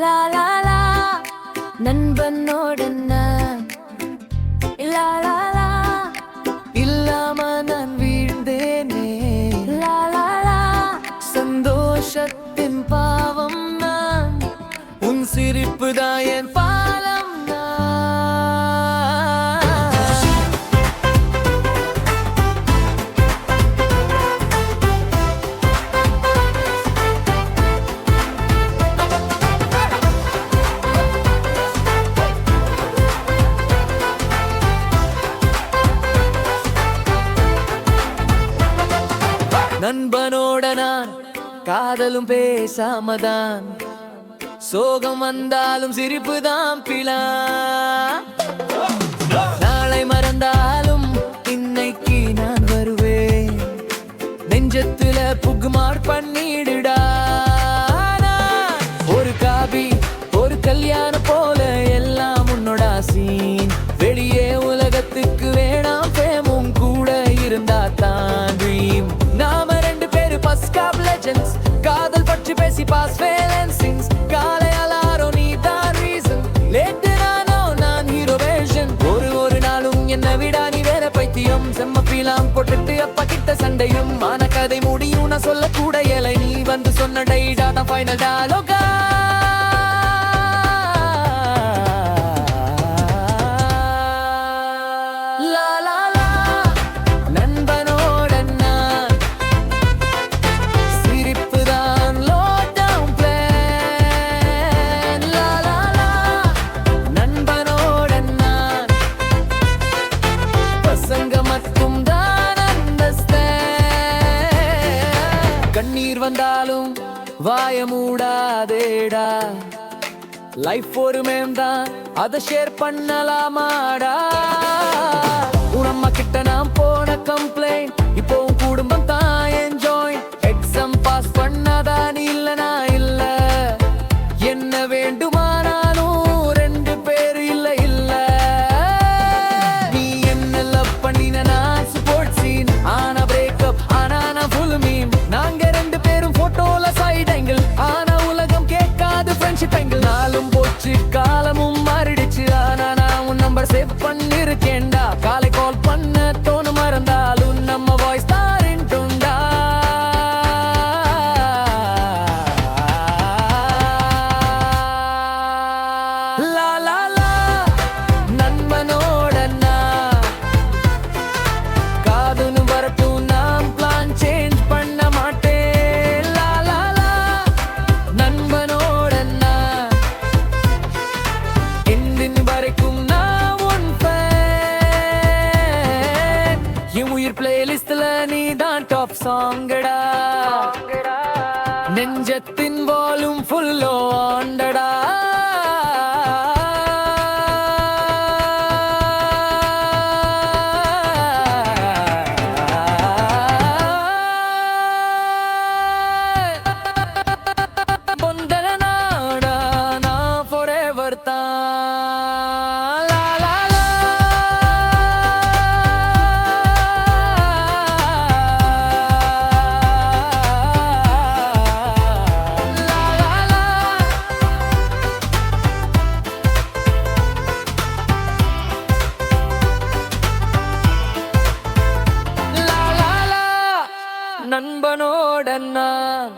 லா லா லா நண்பனோட நான் லா லா லா இல்லாம நான் வீழ்ந்தேனே. லா லா லா சந்தோஷத்தின் பாவம் நான், உன் சிரிப்பு தான் என் பாலம் நான். நண்பனோட நான் காதலும் பேசாமதான், சோகம் வந்தாலும் சிரிப்பு தான் பிளா. நாளை மறந்தாலும் இன்னைக்கு நான் வருவேன், நெஞ்சத்துல புகுமார் பண்ணிடுடா. ஒரு காபி ஒரு கல்யாணம் போல எல்லாம் உன்னோட சீன். வெளியே உலகத்துக்கு வேணாம் ஃபேமும், கூட இருந்தா தான் ட்ரீம். நாம ரெண்டு பேரு ஃபர்ஸ்ட் கிளாஸ் லெஜெண்ட்ஸ், காதல் பற்றி பேசி பாஸ் ஃபெயில் அண்ட் சிங்ஸ். காலை அலாரம் நீ தான் ரீசன், லேட்டு நானோ நான் ஹீரோ வேஷன். ஒரு நாளும் என்ன விடா நீ வேற பைத்தியம், செம்ம பீலாம் போட்டுட்டு அப்பா கிட்ட சண்டையும். ஆன கதை முடியும் நான் சொல்ல கூட இயலை, நீ வந்து சொன்ன டைடா தான் ஃபைனல் டயலாகா. கண்ணீர் வந்தாலும் வாய மூடாதேடா, லைஃப் ஒரு மேம் தான், அதை ஷேர் பண்ணலாமாடா. உனம்மா கிட்ட நான் போன கம்ப்ளைண்ட், இப்போ உன் குடும்பம் தான் என்ஜாய். எக்ஸாம் பாஸ் பண்ணாதான் இல்லனா இல்ல, என்ன வேண்டுமானாலும் ரெண்டு பேர் இல்ல இல்ல. நீ என்ன லவ் பண்ணின நான் ஸ்போர்ட்ஸ் சீன், ஆனா பிரேக்கப் ஆனா நான் ஃபுல் மீம். நாங்க ரெண்டு பேரும் போட்டோல சைட் ஆங்கிள், ஆனா உலகம் கேட்காது ஃப்ரெண்ட்ஷிப் ஆங்கிள். நாளும் போச்சு காலமும் மாறிடுச்சு, ஆனா நான் உன் நம்பர் சேவ் பண்ணிருக்கேன்டா. காலை கால் பண்ண தோணு மறந்தாலும் நம்ம வாய்ஸ் தாரின்ட்டுண்டா. லா லா லா நண்பனோட நான், காதுன்னு வரட்டும் நான் பிளான் சேஞ்ச் பண்ண மாட்டேன். லா லா லா நண்பனோட நான், இந்தின் வரைக்கும் நான் உன் ஃபேன். என் உயிர் பிளேலிஸ்ட்ல நீ தான் டாப் சாங்கடா, நெஞ்சத்தின் வால்யூம் ஃபுல்லோ ஆண்டடா. நண்பனோட நான்